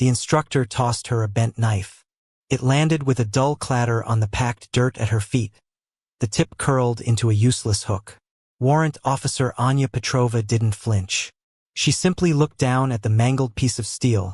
The instructor tossed her a bent knife. It landed with a dull clatter on the packed dirt at her feet. The tip curled into a useless hook. Warrant Officer Anya Petrova didn't flinch. She simply looked down at the mangled piece of steel,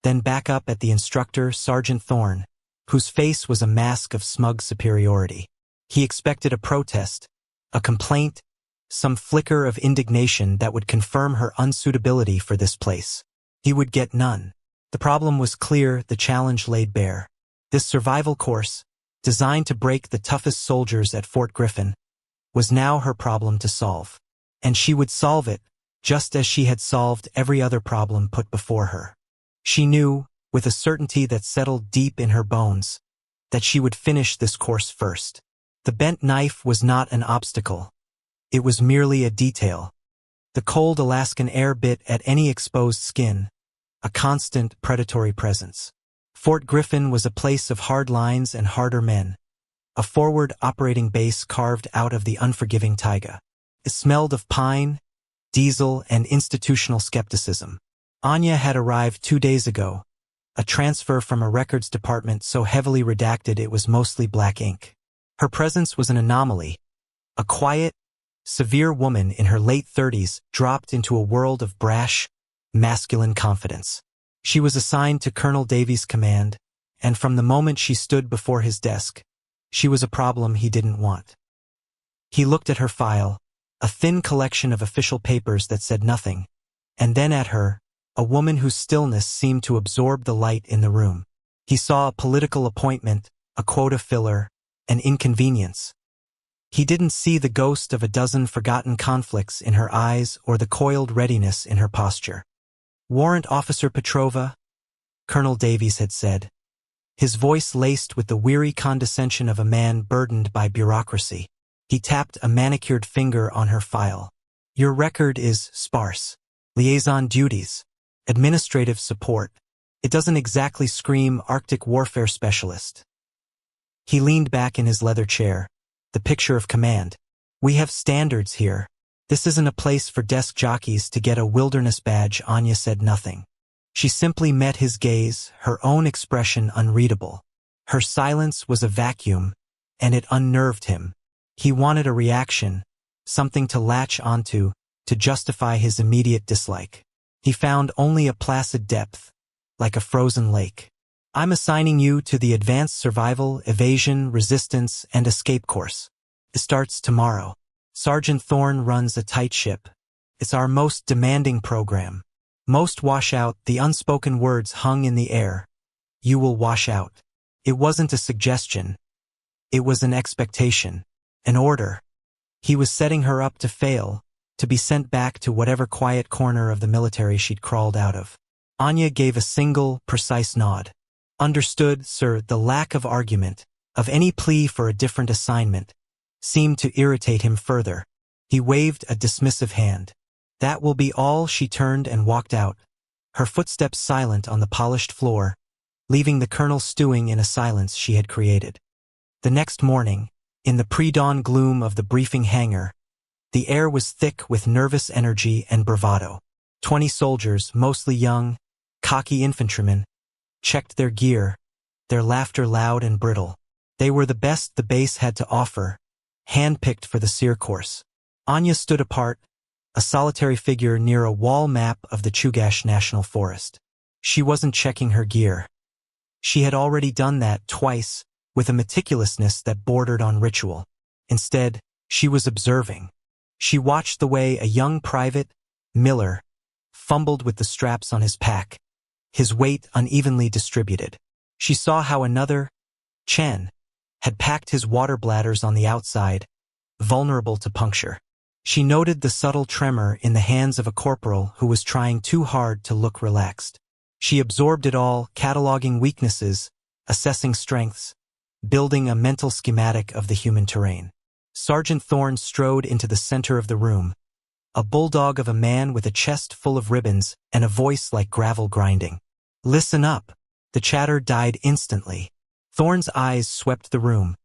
then back up at the instructor, Sergeant Thorne, whose face was a mask of smug superiority. He expected a protest, a complaint, some flicker of indignation that would confirm her unsuitability for this place. He would get none. The problem was clear, the challenge laid bare. This survival course, designed to break the toughest soldiers at Fort Griffin, was now her problem to solve. And she would solve it, just as she had solved every other problem put before her. She knew, with a certainty that settled deep in her bones, that she would finish this course first. The bent knife was not an obstacle. It was merely a detail. The cold Alaskan air bit at any exposed skin, a constant predatory presence. Fort Griffin was a place of hard lines and harder men, a forward operating base carved out of the unforgiving taiga. It smelled of pine, diesel, and institutional skepticism. Anya had arrived 2 days ago, a transfer from a records department so heavily redacted it was mostly black ink. Her presence was an anomaly. A quiet, severe woman in her late 30s dropped into a world of brash, masculine confidence. She was assigned to Colonel Davies' command, and from the moment she stood before his desk, she was a problem he didn't want. He looked at her file, a thin collection of official papers that said nothing, and then at her, a woman whose stillness seemed to absorb the light in the room. He saw a political appointment, a quota filler, an inconvenience. He didn't see the ghost of a dozen forgotten conflicts in her eyes or the coiled readiness in her posture. "Warrant Officer Petrova," Colonel Davies had said, his voice laced with the weary condescension of a man burdened by bureaucracy. He tapped a manicured finger on her file. "Your record is sparse. Liaison duties, administrative support. It doesn't exactly scream Arctic warfare specialist." He leaned back in his leather chair, the picture of command. "We have standards here. This isn't a place for desk jockeys to get a wilderness badge." Anya said nothing. She simply met his gaze, her own expression unreadable. Her silence was a vacuum, and it unnerved him. He wanted a reaction, something to latch onto, to justify his immediate dislike. He found only a placid depth, like a frozen lake. "I'm assigning you to the Advanced Survival, Evasion, Resistance, and Escape course. It starts tomorrow. Sergeant Thorne runs a tight ship. It's our most demanding program. Most wash out." The unspoken words hung in the air. "You will wash out." It wasn't a suggestion. It was an expectation, an order. He was setting her up to fail, to be sent back to whatever quiet corner of the military she'd crawled out of. Anya gave a single, precise nod. "Understood, sir." The lack of argument, of any plea for a different assignment, seemed to irritate him further. He waved a dismissive hand. "That will be all." She turned and walked out, her footsteps silent on the polished floor, leaving the colonel stewing in a silence she had created. The next morning, in the pre-dawn gloom of the briefing hangar, the air was thick with nervous energy and bravado. 20 soldiers, mostly young, cocky infantrymen, checked their gear, their laughter loud and brittle. They were the best the base had to offer, handpicked for the SEER course. Anya stood apart, a solitary figure near a wall map of the Chugach National Forest. She wasn't checking her gear. She had already done that twice, with a meticulousness that bordered on ritual. Instead, she was observing. She watched the way a young private, Miller, fumbled with the straps on his pack, his weight unevenly distributed. She saw how another, Chen, had packed his water bladders on the outside, vulnerable to puncture. She noted the subtle tremor in the hands of a corporal who was trying too hard to look relaxed. She absorbed it all, cataloging weaknesses, assessing strengths, building a mental schematic of the human terrain. Sergeant Thorne strode into the center of the room, a bulldog of a man with a chest full of ribbons and a voice like gravel grinding. "Listen up." The chatter died instantly. Thorne's eyes swept the room,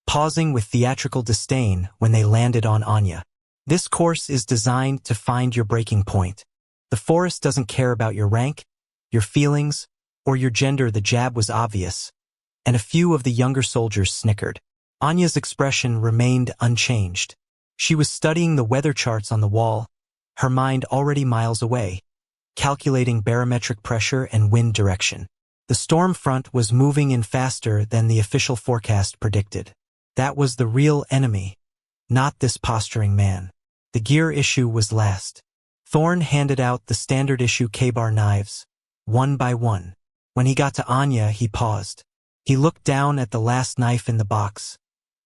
pausing with theatrical disdain when they landed on Anya. "This course is designed to find your breaking point. The forest doesn't care about your rank, your feelings, or your gender. The jab was obvious, and a few of the younger soldiers snickered. Anya's expression remained unchanged. She was studying the weather charts on the wall, her mind already miles away, calculating barometric pressure and wind direction. The storm front was moving in faster than the official forecast predicted. That was the real enemy, not this posturing man. The gear issue was last. Thorn handed out the standard issue K-bar knives, one by one. When he got to Anya, he paused. He looked down at the last knife in the box,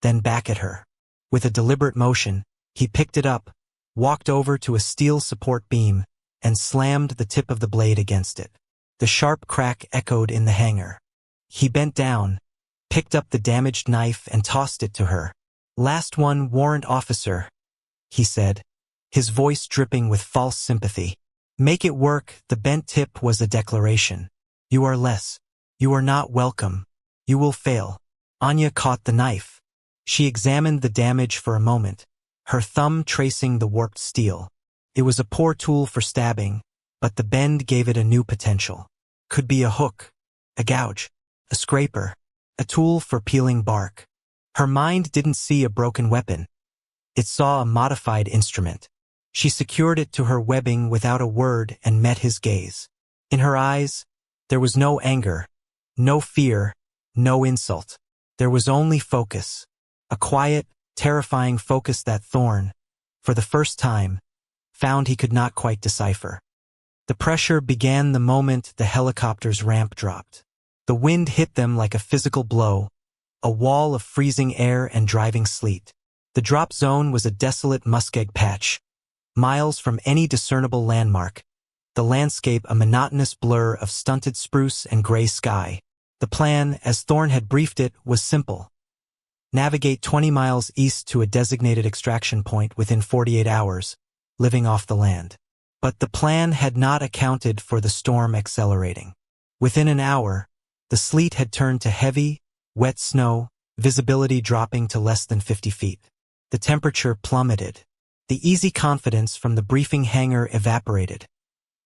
then back at her. With a deliberate motion, he picked it up, walked over to a steel support beam, and slammed the tip of the blade against it. The sharp crack echoed in the hangar. He bent down, picked up the damaged knife and tossed it to her. "Last one, warrant officer," he said, his voice dripping with false sympathy. "Make it work." The bent tip was a declaration. "You are less. You are not welcome. You will fail." Anya caught the knife. She examined the damage for a moment, her thumb tracing the warped steel. It was a poor tool for stabbing, but the bend gave it a new potential. Could be a hook, a gouge, a scraper, a tool for peeling bark. Her mind didn't see a broken weapon. It saw a modified instrument. She secured it to her webbing without a word and met his gaze. In her eyes, there was no anger, no fear, no insult. There was only focus. A quiet, terrifying focus that Thorn, for the first time, found he could not quite decipher. The pressure began the moment the helicopter's ramp dropped. The wind hit them like a physical blow, a wall of freezing air and driving sleet. The drop zone was a desolate muskeg patch, miles from any discernible landmark, the landscape a monotonous blur of stunted spruce and gray sky. The plan, as Thorn had briefed it, was simple. Navigate 20 miles east to a designated extraction point within 48 hours, living off the land. But the plan had not accounted for the storm accelerating. Within an hour, the sleet had turned to heavy, wet snow, visibility dropping to less than 50 feet. The temperature plummeted. The easy confidence from the briefing hangar evaporated,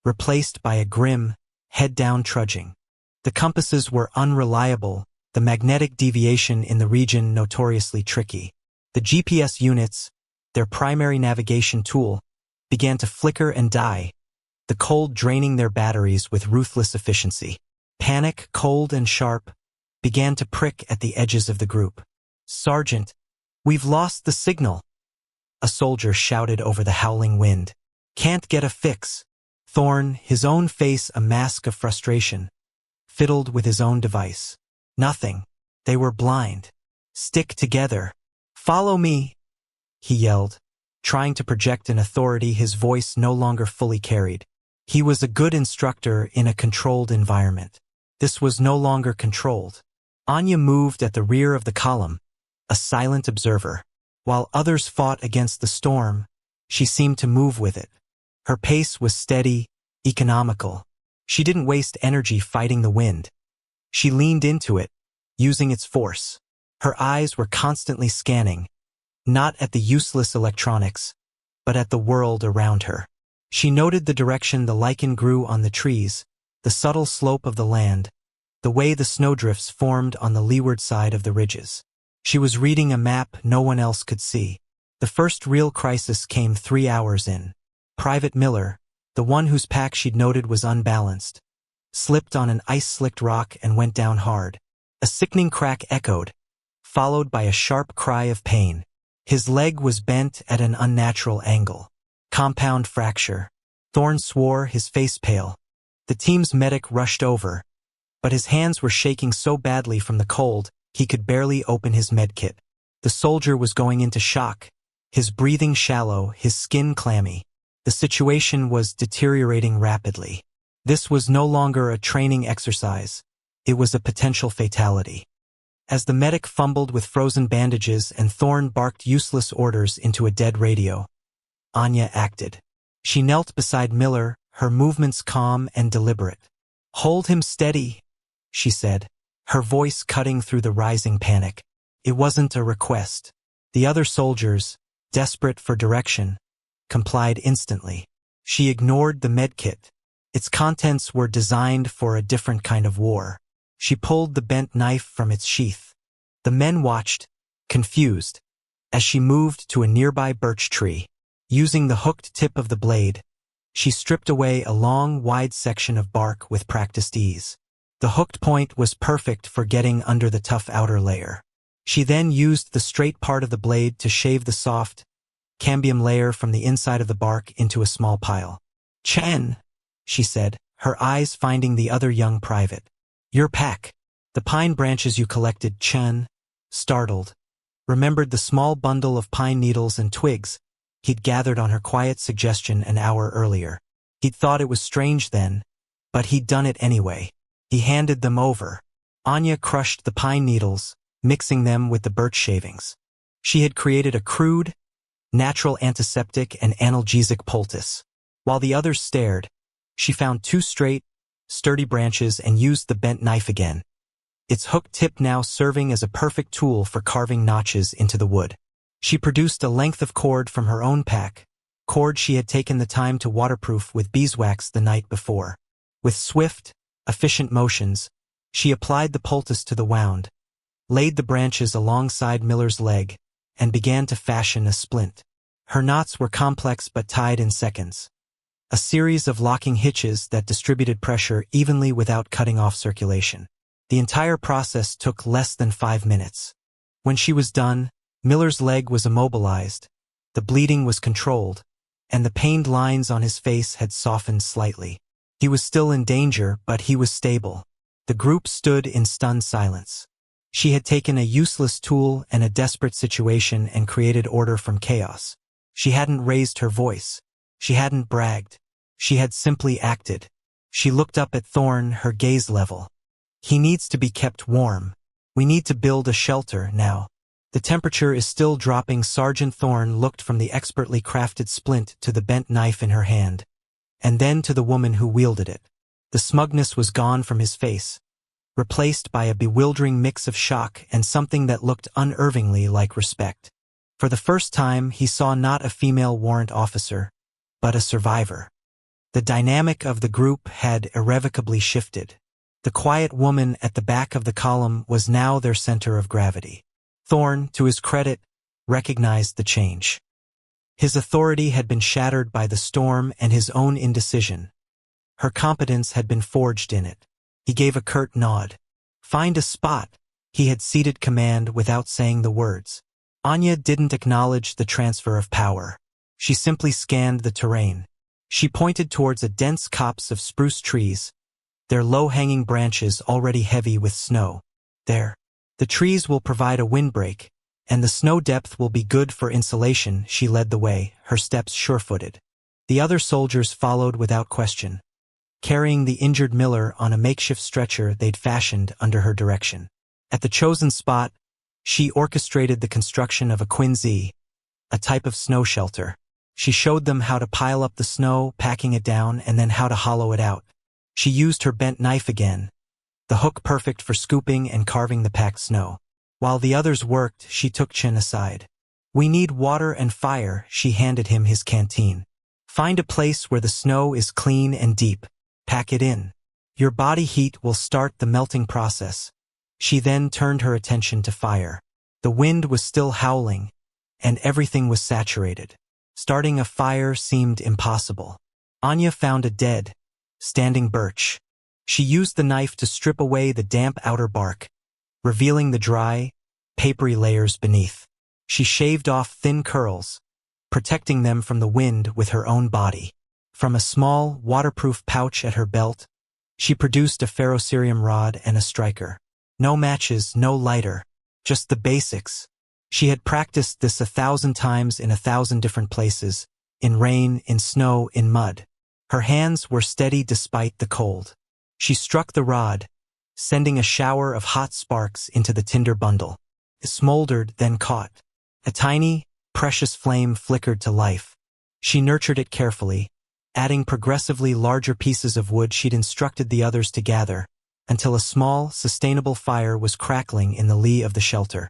replaced by a grim, head-down trudging. The compasses were unreliable, the magnetic deviation in the region notoriously tricky. The GPS units, their primary navigation tool, began to flicker and die, the cold draining their batteries with ruthless efficiency. Panic, cold and sharp, began to prick at the edges of the group. "Sergeant, we've lost the signal," a soldier shouted over the howling wind. "Can't get a fix." Thorn, his own face a mask of frustration, fiddled with his own device. "Nothing. They were blind. Stick together. Follow me," he yelled, trying to project an authority his voice no longer fully carried. He was a good instructor in a controlled environment. This was no longer controlled. Anya moved at the rear of the column, a silent observer. While others fought against the storm, she seemed to move with it. Her pace was steady, economical. She didn't waste energy fighting the wind. She leaned into it, using its force. Her eyes were constantly scanning, not at the useless electronics, but at the world around her. She noted the direction the lichen grew on the trees, the subtle slope of the land, the way the snowdrifts formed on the leeward side of the ridges. She was reading a map no one else could see. The first real crisis came 3 hours in. Private Miller, the one whose pack she'd noted was unbalanced, slipped on an ice-slicked rock and went down hard. A sickening crack echoed, followed by a sharp cry of pain. His leg was bent at an unnatural angle. Compound fracture. Thorn swore, his face pale. The team's medic rushed over, but his hands were shaking so badly from the cold, he could barely open his medkit. The soldier was going into shock, his breathing shallow, his skin clammy. The situation was deteriorating rapidly. This was no longer a training exercise. It was a potential fatality. As the medic fumbled with frozen bandages and Thorn barked useless orders into a dead radio, Anya acted. She knelt beside Miller, her movements calm and deliberate. "Hold him steady," she said, her voice cutting through the rising panic. It wasn't a request. The other soldiers, desperate for direction, complied instantly. She ignored the medkit, Its contents were designed for a different kind of war. She pulled the bent knife from its sheath. The men watched, confused, as she moved to a nearby birch tree. Using the hooked tip of the blade, she stripped away a long, wide section of bark with practiced ease. The hooked point was perfect for getting under the tough outer layer. She then used the straight part of the blade to shave the soft, cambium layer from the inside of the bark into a small pile. "Chen," she said, her eyes finding the other young private. "Your pack. The pine branches you collected." Chen, startled, remembered the small bundle of pine needles and twigs he'd gathered on her quiet suggestion an hour earlier. He'd thought it was strange then, but he'd done it anyway. He handed them over. Anya crushed the pine needles, mixing them with the birch shavings. She had created a crude, natural antiseptic and analgesic poultice. While the others stared, she found 2 straight, sturdy branches and used the bent knife again, its hooked tip now serving as a perfect tool for carving notches into the wood. She produced a length of cord from her own pack, cord she had taken the time to waterproof with beeswax the night before. With swift, efficient motions, she applied the poultice to the wound, laid the branches alongside Miller's leg, and began to fashion a splint. Her knots were complex but tied in seconds, a series of locking hitches that distributed pressure evenly without cutting off circulation. The entire process took less than 5 minutes. When she was done, Miller's leg was immobilized, the bleeding was controlled, and the pained lines on his face had softened slightly. He was still in danger, but he was stable. The group stood in stunned silence. She had taken a useless tool and a desperate situation and created order from chaos. She hadn't raised her voice. She hadn't bragged. She had simply acted. She looked up at Thorn, her gaze level. "He needs to be kept warm. We need to build a shelter now. The temperature is still dropping." Sergeant Thorn looked from the expertly crafted splint to the bent knife in her hand, and then to the woman who wielded it. The smugness was gone from his face, replaced by a bewildering mix of shock and something that looked unervingly like respect. For the first time, he saw not a female warrant officer, but a survivor. The dynamic of the group had irrevocably shifted. The quiet woman at the back of the column was now their center of gravity. Thorn, to his credit, recognized the change. His authority had been shattered by the storm and his own indecision. Her competence had been forged in it. He gave a curt nod. "Find a spot." He had ceded command without saying the words. Anya didn't acknowledge the transfer of power. She simply scanned the terrain. She pointed towards a dense copse of spruce trees, their low-hanging branches already heavy with snow. "There. The trees will provide a windbreak, and the snow depth will be good for insulation." She led the way, her steps sure-footed. The other soldiers followed without question, carrying the injured Miller on a makeshift stretcher they'd fashioned under her direction. At the chosen spot, she orchestrated the construction of a quinzhee, a type of snow shelter. She showed them how to pile up the snow, packing it down, and then how to hollow it out. She used her bent knife again, the hook perfect for scooping and carving the packed snow. While the others worked, she took Chen aside. "We need water and fire." She handed him his canteen. "Find a place where the snow is clean and deep. Pack it in. Your body heat will start the melting process." She then turned her attention to fire. The wind was still howling, and everything was saturated. Starting a fire seemed impossible. Anya found a dead, standing birch. She used the knife to strip away the damp outer bark, revealing the dry, papery layers beneath. She shaved off thin curls, protecting them from the wind with her own body. From a small, waterproof pouch at her belt, she produced a ferrocerium rod and a striker. No matches, no lighter, just the basics. She had practiced this 1,000 times in 1,000 different places, in rain, in snow, in mud. Her hands were steady despite the cold. She struck the rod, sending a shower of hot sparks into the tinder bundle. It smoldered, then caught. A tiny, precious flame flickered to life. She nurtured it carefully, adding progressively larger pieces of wood she'd instructed the others to gather, until a small, sustainable fire was crackling in the lee of the shelter.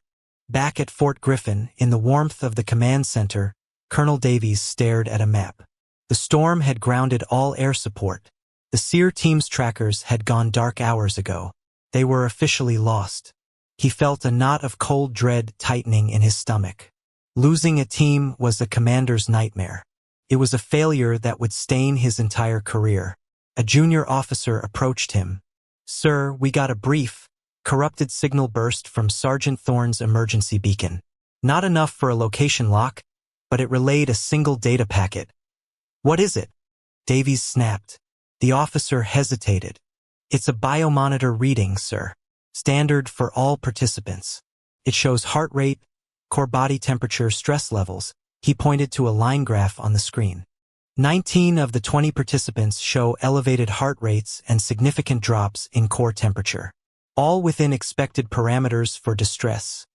Back at Fort Griffin, in the warmth of the command center, Colonel Davies stared at a map. The storm had grounded all air support, The SEER team's trackers had gone dark hours ago. They were officially lost. He felt a knot of cold dread tightening in his stomach. Losing a team was a commander's nightmare. It was a failure that would stain his entire career. A junior officer approached him. "Sir, we got a brief, corrupted signal burst from Sergeant Thorne's emergency beacon. Not enough for a location lock, but it relayed a single data packet." "What is it?" Davies snapped. The officer hesitated. "It's a biomonitor reading, sir. Standard for all participants. It shows heart rate, core body temperature, stress levels." He pointed to a line graph on the screen. 19 of the 20 participants show elevated heart rates and significant drops in core temperature, all within expected parameters for distress.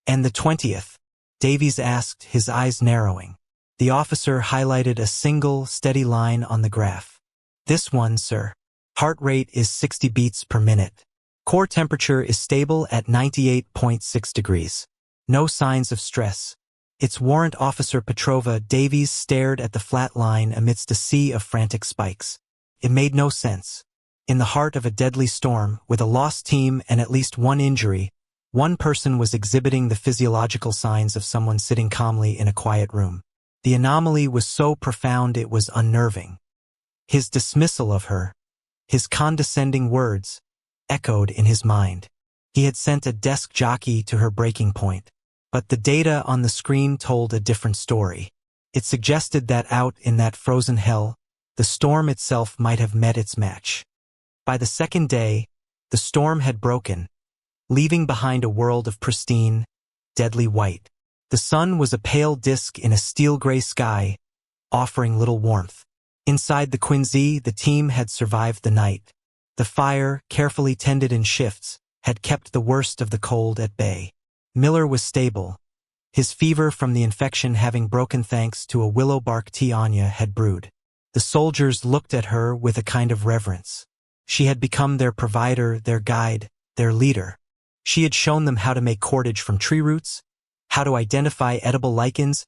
"And the 20th?" Davies asked, his eyes narrowing. The officer highlighted a single, steady line on the graph. "This one, sir. Heart rate is 60 beats per minute. Core temperature is stable at 98.6 degrees. No signs of stress." "It's Warrant Officer Petrova." Davies stared at the flat line amidst a sea of frantic spikes. It made no sense. In the heart of a deadly storm, with a lost team and at least one injury, one person was exhibiting the physiological signs of someone sitting calmly in a quiet room. The anomaly was so profound it was unnerving. His dismissal of her, his condescending words, echoed in his mind. He had sent a desk jockey to her breaking point. But the data on the screen told a different story. It suggested that out in that frozen hell, the storm itself might have met its match. By the second day, the storm had broken, leaving behind a world of pristine, deadly white. The sun was a pale disk in a steel-gray sky, offering little warmth. Inside the Quincy, the team had survived the night. The fire, carefully tended in shifts, had kept the worst of the cold at bay. Miller was stable. His fever from the infection having broken thanks to a willow bark tea Anya had brewed. The soldiers looked at her with a kind of reverence. She had become their provider, their guide, their leader. She had shown them how to make cordage from tree roots, how to identify edible lichens,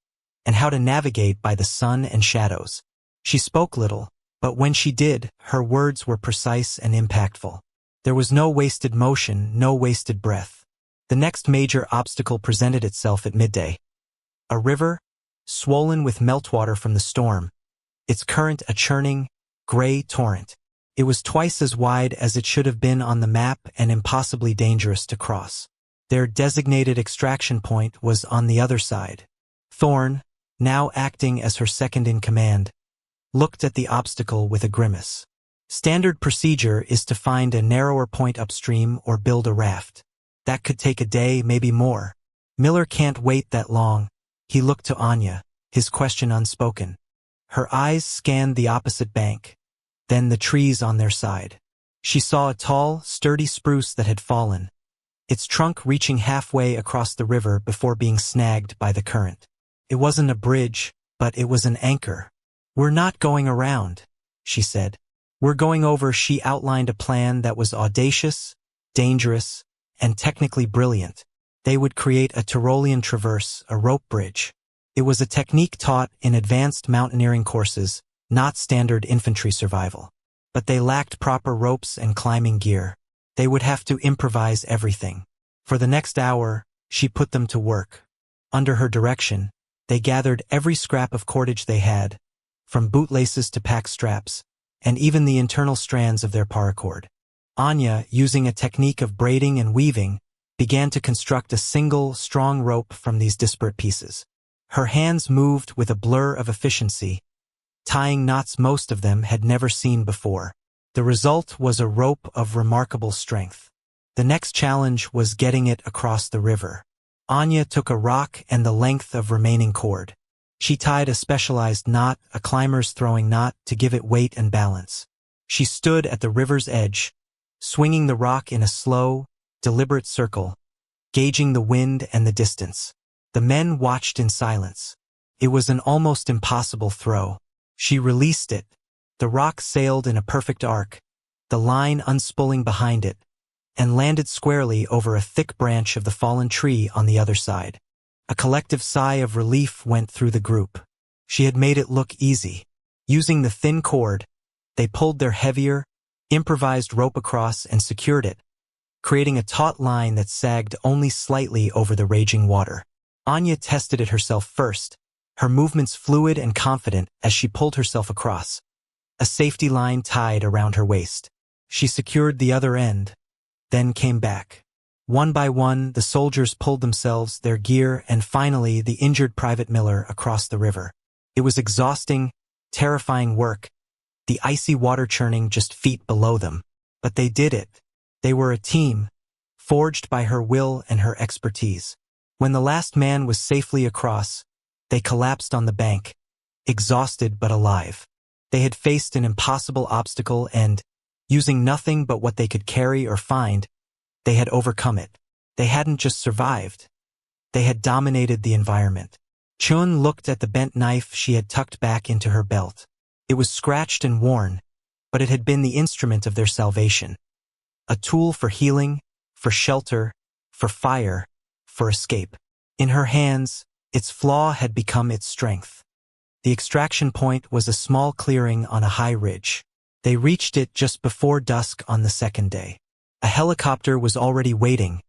and how to navigate by the sun and shadows. She spoke little, but when she did, her words were precise and impactful. There was no wasted motion, no wasted breath. The next major obstacle presented itself at midday. A river, swollen with meltwater from the storm, its current a churning, gray torrent. It was twice as wide as it should have been on the map and impossibly dangerous to cross. Their designated extraction point was on the other side. Thorne, now acting as her second-in-command, looked at the obstacle with a grimace. Standard procedure is to find a narrower point upstream or build a raft. That could take a day, maybe more. Miller can't wait that long. He looked to Anya, his question unspoken. Her eyes scanned the opposite bank, then the trees on their side. She saw a tall, sturdy spruce that had fallen, its trunk reaching halfway across the river before being snagged by the current. It wasn't a bridge, but it was an anchor. "We're not going around," she said. "We're going over." She outlined a plan that was audacious, dangerous, and technically brilliant. They would create a Tyrolean traverse, a rope bridge. It was a technique taught in advanced mountaineering courses, not standard infantry survival. But they lacked proper ropes and climbing gear. They would have to improvise everything. For the next hour, she put them to work. Under her direction, they gathered every scrap of cordage they had, from bootlaces to pack straps, and even the internal strands of their paracord. Anya, using a technique of braiding and weaving, began to construct a single, strong rope from these disparate pieces. Her hands moved with a blur of efficiency, tying knots most of them had never seen before. The result was a rope of remarkable strength. The next challenge was getting it across the river. Anya took a rock and the length of remaining cord. She tied a specialized knot, a climber's throwing knot, to give it weight and balance. She stood at the river's edge, swinging the rock in a slow, deliberate circle, gauging the wind and the distance. The men watched in silence. It was an almost impossible throw. She released it. The rock sailed in a perfect arc, the line unspooling behind it, and landed squarely over a thick branch of the fallen tree on the other side. A collective sigh of relief went through the group. She had made it look easy. Using the thin cord, They pulled their heavier, improvised rope across and secured it, creating a taut line that sagged only slightly over the raging water. Anya tested it herself first, her movements fluid and confident as she pulled herself across, a safety line tied around her waist. She secured the other end, then came back. One by one, the soldiers pulled themselves, their gear, and finally the injured Private Miller across the river. It was exhausting, terrifying work, the icy water churning just feet below them. But they did it. They were a team, forged by her will and her expertise. When the last man was safely across, they collapsed on the bank, exhausted but alive. They had faced an impossible obstacle and, using nothing but what they could carry or find, they had overcome it. They hadn't just survived. They had dominated the environment. Chun looked at the bent knife she had tucked back into her belt. It was scratched and worn, but it had been the instrument of their salvation. A tool for healing, for shelter, for fire, for escape. In her hands, its flaw had become its strength. The extraction point was a small clearing on a high ridge. They reached it just before dusk on the second day. A helicopter was already waiting,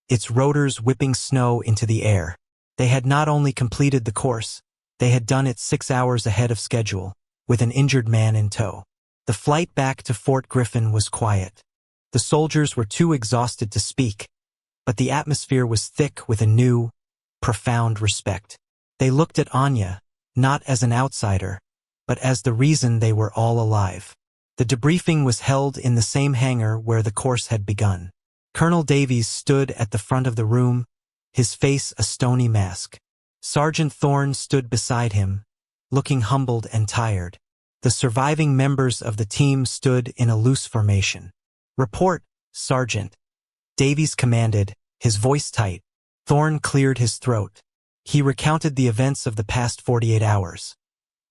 its rotors whipping snow into the air. They had not only completed the course, they had done it 6 hours ahead of schedule, with an injured man in tow. The flight back to Fort Griffin was quiet. The soldiers were too exhausted to speak, but the atmosphere was thick with a new, profound respect. They looked at Anya, not as an outsider, but as the reason they were all alive. The debriefing was held in the same hangar where the course had begun. Colonel Davies stood at the front of the room, his face a stony mask. Sergeant Thorne stood beside him, looking humbled and tired. The surviving members of the team stood in a loose formation. "Report, Sergeant," Davies commanded, his voice tight. Thorne cleared his throat. He recounted the events of the past 48 hours.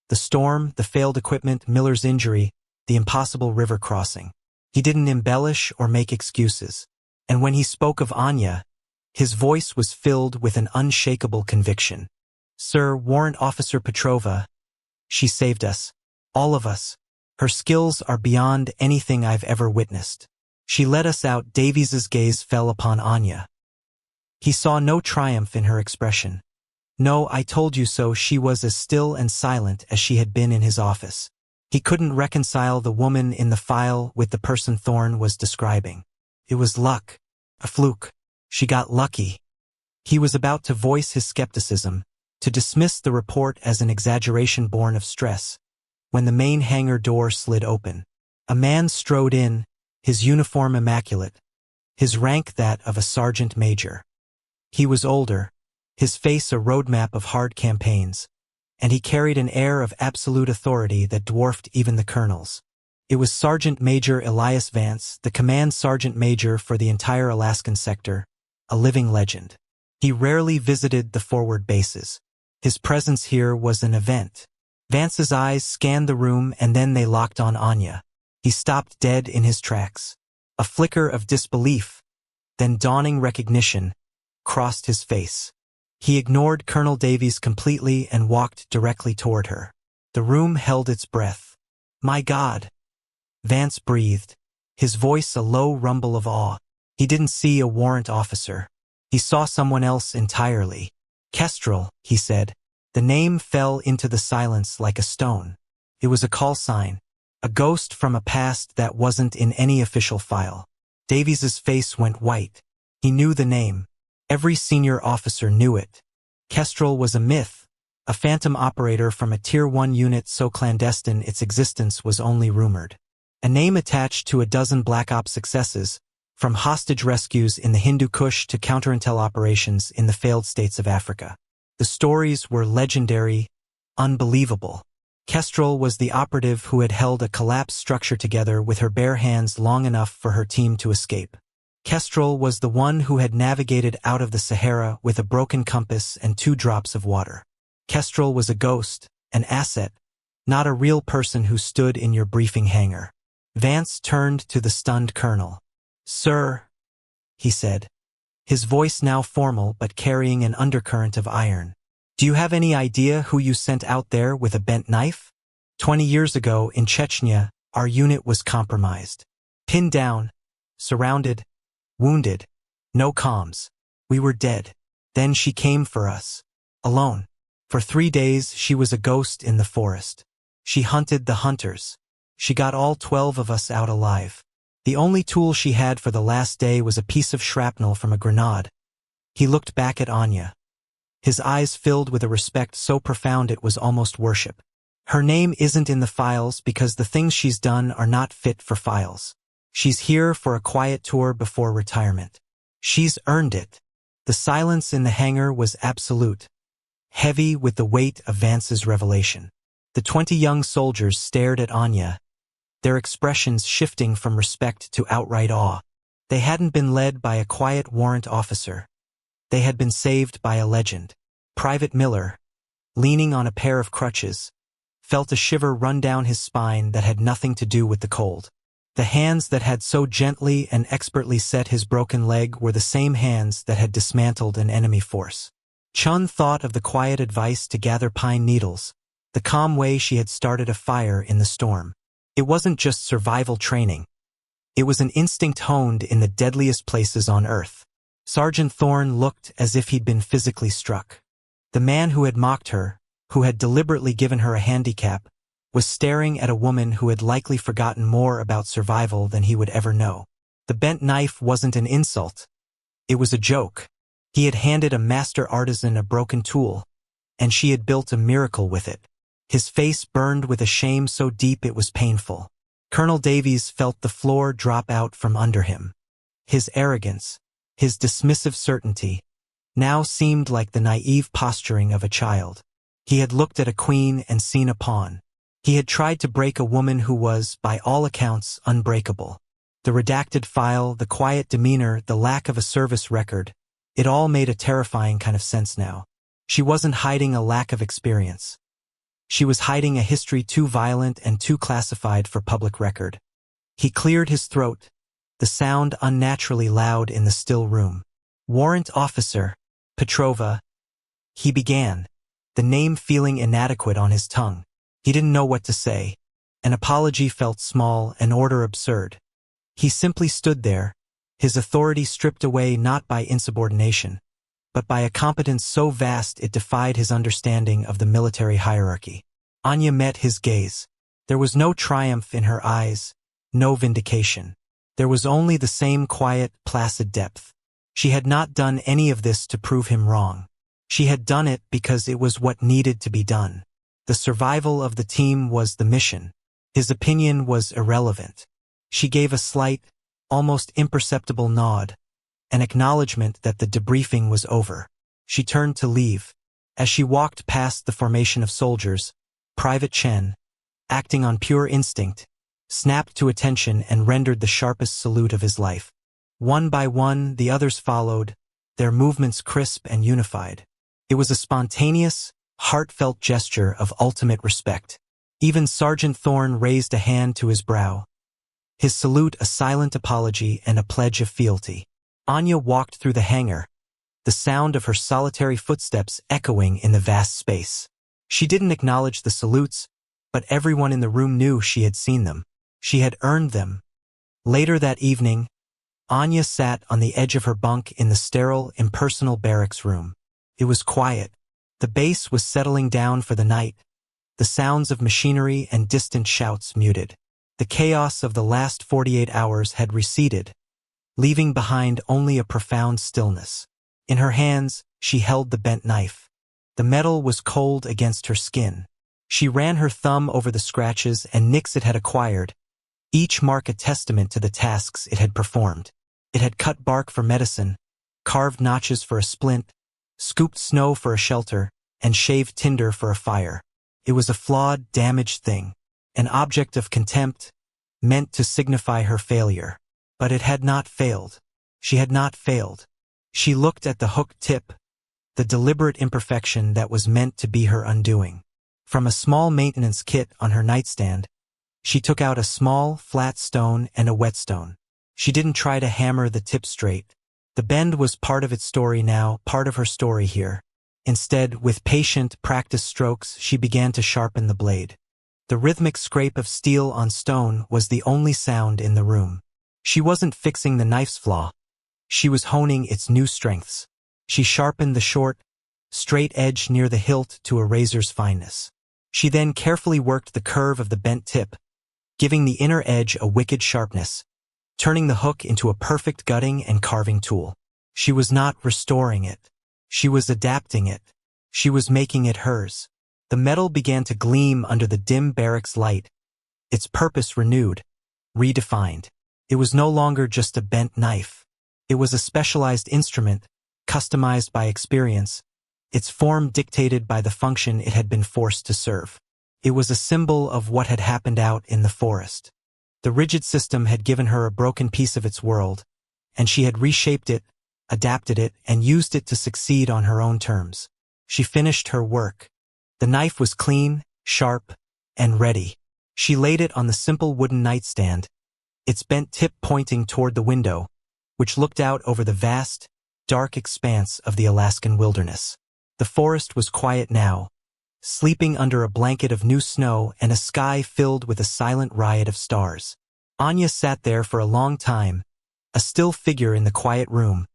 The storm, the failed equipment, Miller's injury, the impossible river crossing. He didn't embellish or make excuses. And when he spoke of Anya, his voice was filled with an unshakable conviction. "Sir, Warrant Officer Petrova, she saved us. All of us. Her skills are beyond anything I've ever witnessed. She led us out." Davies's gaze fell upon Anya. He saw no triumph in her expression. No, "I told you so." She was as still and silent as she had been in his office. He couldn't reconcile the woman in the file with the person Thorne was describing. It was luck. A fluke. She got lucky. He was about to voice his skepticism, to dismiss the report as an exaggeration born of stress, when the main hangar door slid open. A man strode in, his uniform immaculate, his rank that of a sergeant major. He was older, his face a roadmap of hard campaigns, and he carried an air of absolute authority that dwarfed even the colonel's. It was Sergeant Major Elias Vance, the command sergeant major for the entire Alaskan sector, a living legend. He rarely visited the forward bases. His presence here was an event. Vance's eyes scanned the room and then they locked on Anya. He stopped dead in his tracks. A flicker of disbelief, then dawning recognition, crossed his face. He ignored Colonel Davies completely and walked directly toward her. The room held its breath. "My God," Vance breathed, his voice a low rumble of awe. He didn't see a warrant officer. He saw someone else entirely. "Kestrel," he said. The name fell into the silence like a stone. It was a call sign, a ghost from a past that wasn't in any official file. Davies's face went white. He knew the name. Every senior officer knew it. Kestrel was a myth, a phantom operator from a Tier 1 unit so clandestine its existence was only rumored. A name attached to a dozen Black Ops successes, from hostage rescues in the Hindu Kush to counterintel operations in the failed states of Africa. The stories were legendary, unbelievable. Kestrel was the operative who had held a collapsed structure together with her bare hands long enough for her team to escape. Kestrel was the one who had navigated out of the Sahara with a broken compass and 2 drops of water. Kestrel was a ghost, an asset, not a real person who stood in your briefing hangar. Vance turned to the stunned colonel. "Sir," he said, his voice now formal but carrying an undercurrent of iron. "Do you have any idea who you sent out there with a bent knife? 20 years ago in Chechnya, Our unit was compromised. Pinned down, surrounded, wounded, no comms. We were dead. Then she came for us. Alone. For 3 days she was a ghost in the forest. She hunted the hunters. She got all 12 of us out alive. The only tool she had for the last day was a piece of shrapnel from a grenade. He looked back at Anya. His eyes filled with a respect so profound it was almost worship. Her name isn't in the files because the things she's done are not fit for files. She's here for a quiet tour before retirement. She's earned it. The silence in the hangar was absolute, heavy with the weight of Vance's revelation. The 20 young soldiers stared at Anya, their expressions shifting from respect to outright awe. They hadn't been led by a quiet warrant officer. They had been saved by a legend. Private Miller, leaning on a pair of crutches, felt a shiver run down his spine that had nothing to do with the cold. The hands that had so gently and expertly set his broken leg were the same hands that had dismantled an enemy force. Chun thought of the quiet advice to gather pine needles, the calm way she had started a fire in the storm. It wasn't just survival training. It was an instinct honed in the deadliest places on Earth. Sergeant Thorne looked as if he'd been physically struck. The man who had mocked her, who had deliberately given her a handicap, was staring at a woman who had likely forgotten more about survival than he would ever know. The bent knife wasn't an insult. It was a joke. He had handed a master artisan a broken tool, and she had built a miracle with it. His face burned with a shame so deep it was painful. Colonel Davies felt the floor drop out from under him. His arrogance, his dismissive certainty, now seemed like the naive posturing of a child. He had looked at a queen and seen a pawn. He had tried to break a woman who was, by all accounts, unbreakable. The redacted file, the quiet demeanor, the lack of a service record, it all made a terrifying kind of sense now. She wasn't hiding a lack of experience. She was hiding a history too violent and too classified for public record. He cleared his throat, the sound unnaturally loud in the still room. Warrant Officer Petrova, he began, the name feeling inadequate on his tongue. He didn't know what to say. An apology felt small, an order absurd. He simply stood there, his authority stripped away not by insubordination, but by a competence so vast it defied his understanding of the military hierarchy. Anya met his gaze. There was no triumph in her eyes, no vindication. There was only the same quiet, placid depth. She had not done any of this to prove him wrong. She had done it because it was what needed to be done. The survival of the team was the mission. His opinion was irrelevant. She gave a slight, almost imperceptible nod, an acknowledgement that the debriefing was over. She turned to leave. As she walked past the formation of soldiers, Private Chen, acting on pure instinct, snapped to attention and rendered the sharpest salute of his life. One by one, the others followed, their movements crisp and unified. It was a spontaneous, heartfelt gesture of ultimate respect. Even Sergeant Thorne raised a hand to his brow, his salute a silent apology and a pledge of fealty. Anya walked through the hangar, the sound of her solitary footsteps echoing in the vast space. She didn't acknowledge the salutes, but everyone in the room knew she had seen them. She had earned them. Later that evening, Anya sat on the edge of her bunk in the sterile, impersonal barracks room. It was quiet. The base was settling down for the night, the sounds of machinery and distant shouts muted. The chaos of the last 48 hours had receded, leaving behind only a profound stillness. In her hands, she held the bent knife. The metal was cold against her skin. She ran her thumb over the scratches and nicks it had acquired, each mark a testament to the tasks it had performed. It had cut bark for medicine, carved notches for a splint, scooped snow for a shelter, and shaved tinder for a fire. It was a flawed, damaged thing, an object of contempt, meant to signify her failure. But it had not failed. She had not failed. She looked at the hooked tip, the deliberate imperfection that was meant to be her undoing. From a small maintenance kit on her nightstand, she took out a small, flat stone and a whetstone. She didn't try to hammer the tip straight. The bend was part of its story now, part of her story here. Instead, with patient, practiced strokes, she began to sharpen the blade. The rhythmic scrape of steel on stone was the only sound in the room. She wasn't fixing the knife's flaw. She was honing its new strengths. She sharpened the short, straight edge near the hilt to a razor's fineness. She then carefully worked the curve of the bent tip, giving the inner edge a wicked sharpness, turning the hook into a perfect gutting and carving tool. She was not restoring it. She was adapting it. She was making it hers. The metal began to gleam under the dim barracks light, its purpose renewed, redefined. It was no longer just a bent knife. It was a specialized instrument, customized by experience, its form dictated by the function it had been forced to serve. It was a symbol of what had happened out in the forest. The rigid system had given her a broken piece of its world, and she had reshaped it, adapted it, and used it to succeed on her own terms. She finished her work. The knife was clean, sharp, and ready. She laid it on the simple wooden nightstand, its bent tip pointing toward the window, which looked out over the vast, dark expanse of the Alaskan wilderness. The forest was quiet now, sleeping under a blanket of new snow and a sky filled with a silent riot of stars. Anya sat there for a long time, a still figure in the quiet room,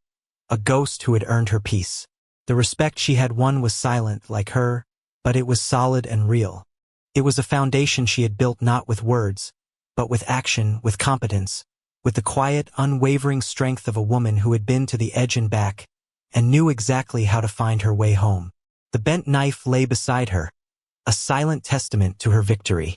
a ghost who had earned her peace. The respect she had won was silent, like her, but it was solid and real. It was a foundation she had built not with words, but with action, with competence, with the quiet, unwavering strength of a woman who had been to the edge and back, and knew exactly how to find her way home. The bent knife lay beside her, a silent testament to her victory.